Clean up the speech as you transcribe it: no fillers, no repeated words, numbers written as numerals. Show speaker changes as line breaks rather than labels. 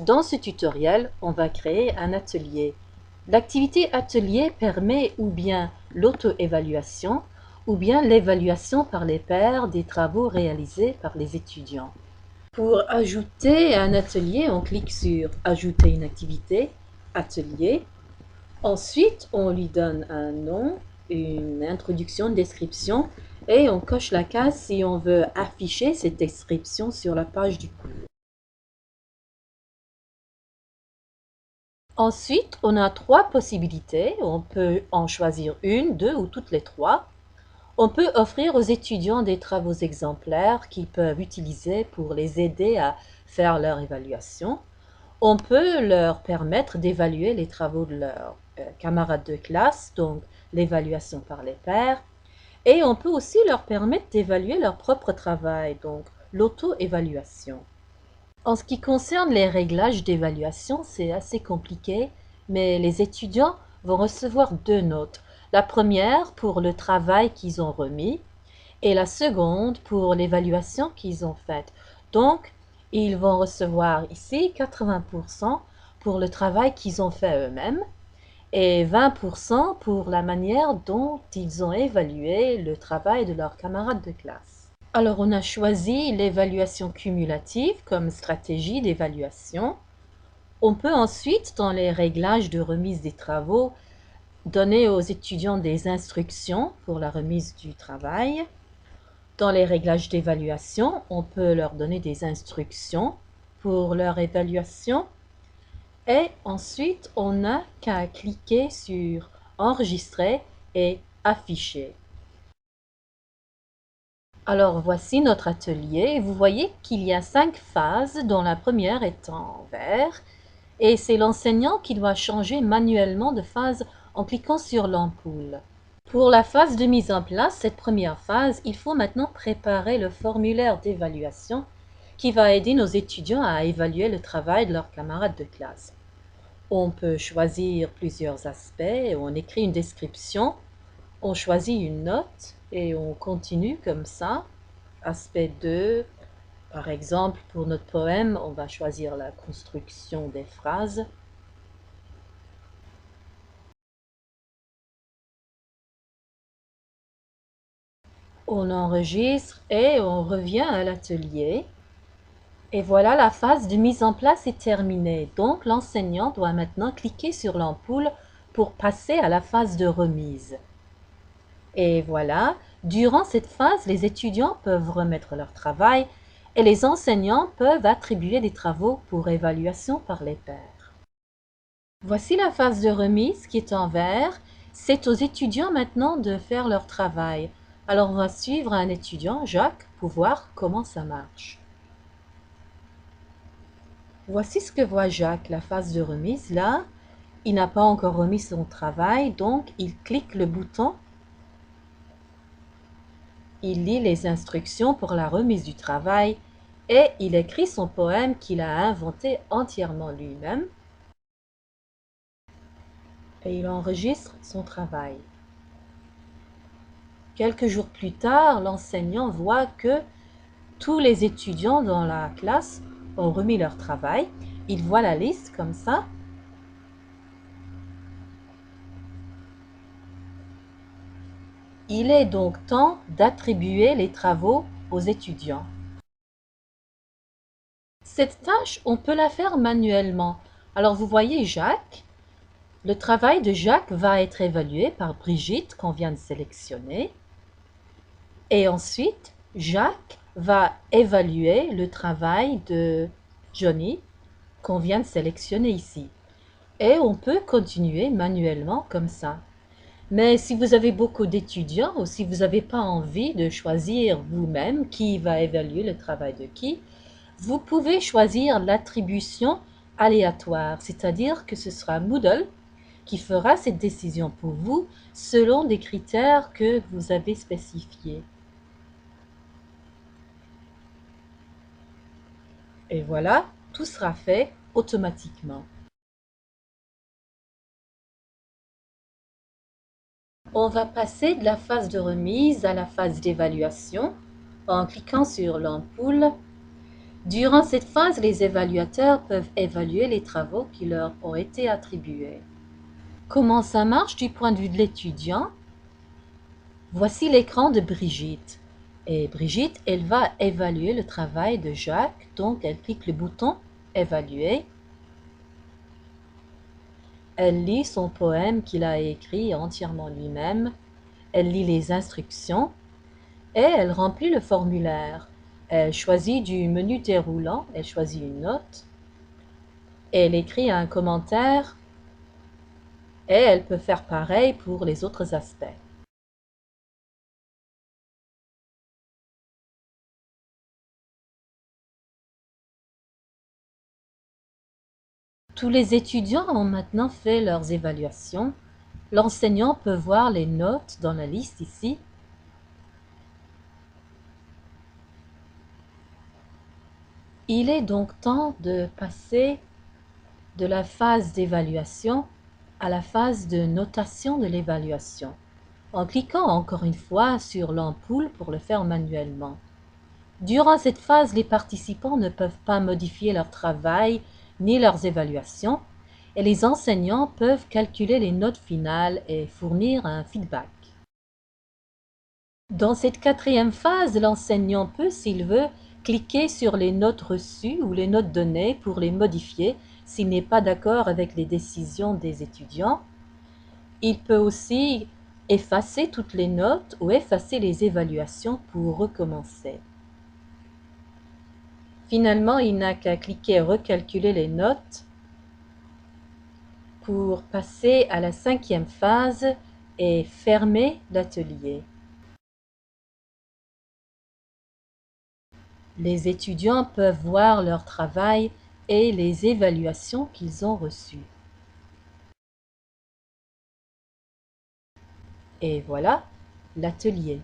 Dans ce tutoriel, on va créer un atelier. L'activité atelier permet ou bien l'auto-évaluation ou bien l'évaluation par les pairs des travaux réalisés par les étudiants. Pour ajouter un atelier, on clique sur « Ajouter une activité »,« Atelier ». Ensuite, on lui donne un nom, une introduction, une description et on coche la case si on veut afficher cette description sur la page du cours. Ensuite, on a trois possibilités. On peut en choisir une, deux ou toutes les trois. On peut offrir aux étudiants des travaux exemplaires qu'ils peuvent utiliser pour les aider à faire leur évaluation. On peut leur permettre d'évaluer les travaux de leurs camarades de classe, donc l'évaluation par les pairs. Et on peut aussi leur permettre d'évaluer leur propre travail, donc l'auto-évaluation. En ce qui concerne les réglages d'évaluation, c'est assez compliqué, mais les étudiants vont recevoir deux notes. La première pour le travail qu'ils ont remis et la seconde pour l'évaluation qu'ils ont faite. Donc, ils vont recevoir ici 80% pour le travail qu'ils ont fait eux-mêmes et 20% pour la manière dont ils ont évalué le travail de leurs camarades de classe. Alors, on a choisi l'évaluation cumulative comme stratégie d'évaluation. On peut ensuite, dans les réglages de remise des travaux, donner aux étudiants des instructions pour la remise du travail. Dans les réglages d'évaluation, on peut leur donner des instructions pour leur évaluation. Et ensuite, on n'a qu'à cliquer sur « Enregistrer » et « Afficher ». Alors voici notre atelier. Vous voyez qu'il y a 5 phases, dont la première est en vert. Et c'est l'enseignant qui doit changer manuellement de phase en cliquant sur l'ampoule. Pour la phase de mise en place, cette première phase, il faut maintenant préparer le formulaire d'évaluation qui va aider nos étudiants à évaluer le travail de leurs camarades de classe. On peut choisir plusieurs aspects, on écrit une description, on choisit une note et on continue comme ça. Aspect 2, par exemple, pour notre poème, on va choisir la construction des phrases. On enregistre et on revient à l'atelier. Et voilà, la phase de mise en place est terminée. Donc, l'enseignant doit maintenant cliquer sur l'ampoule pour passer à la phase de remise. Et voilà, durant cette phase, les étudiants peuvent remettre leur travail et les enseignants peuvent attribuer des travaux pour évaluation par les pairs. Voici la phase de remise qui est en vert. C'est aux étudiants maintenant de faire leur travail. Alors on va suivre un étudiant, Jacques, pour voir comment ça marche. Voici ce que voit Jacques, la phase de remise. Là, il n'a pas encore remis son travail, donc il clique le bouton. Il lit les instructions pour la remise du travail et il écrit son poème qu'il a inventé entièrement lui-même. Et il enregistre son travail. Quelques jours plus tard, l'enseignant voit que tous les étudiants dans la classe ont remis leur travail. Il voit la liste comme ça. Il est donc temps d'attribuer les travaux aux étudiants. Cette tâche, on peut la faire manuellement. Alors vous voyez Jacques. Le travail de Jacques va être évalué par Brigitte qu'on vient de sélectionner. Et ensuite, Jacques va évaluer le travail de Johnny qu'on vient de sélectionner ici. Et on peut continuer manuellement comme ça. Mais si vous avez beaucoup d'étudiants ou si vous n'avez pas envie de choisir vous-même qui va évaluer le travail de qui, vous pouvez choisir l'attribution aléatoire, c'est-à-dire que ce sera Moodle qui fera cette décision pour vous selon des critères que vous avez spécifiés. Et voilà, tout sera fait automatiquement. On va passer de la phase de remise à la phase d'évaluation en cliquant sur l'ampoule. Durant cette phase, les évaluateurs peuvent évaluer les travaux qui leur ont été attribués. Comment ça marche du point de vue de l'étudiant? Voici l'écran de Brigitte. Et Brigitte, elle va évaluer le travail de Jacques, donc elle clique le bouton Évaluer. Elle lit son poème qu'il a écrit entièrement lui-même. Elle lit les instructions et elle remplit le formulaire. Elle choisit du menu déroulant, elle choisit une note. Elle écrit un commentaire et elle peut faire pareil pour les autres aspects. Tous les étudiants ont maintenant fait leurs évaluations. L'enseignant peut voir les notes dans la liste ici. Il est donc temps de passer de la phase d'évaluation à la phase de notation de l'évaluation, en cliquant encore une fois sur l'ampoule pour le faire manuellement. Durant cette phase, les participants ne peuvent pas modifier leur travail ni leurs évaluations, et les enseignants peuvent calculer les notes finales et fournir un feedback. Dans cette quatrième phase, l'enseignant peut, s'il veut, cliquer sur les notes reçues ou les notes données pour les modifier s'il n'est pas d'accord avec les décisions des étudiants. Il peut aussi effacer toutes les notes ou effacer les évaluations pour recommencer. Finalement, il n'a qu'à cliquer Recalculer les notes pour passer à la cinquième phase et fermer l'atelier. Les étudiants peuvent voir leur travail et les évaluations qu'ils ont reçues. Et voilà l'atelier.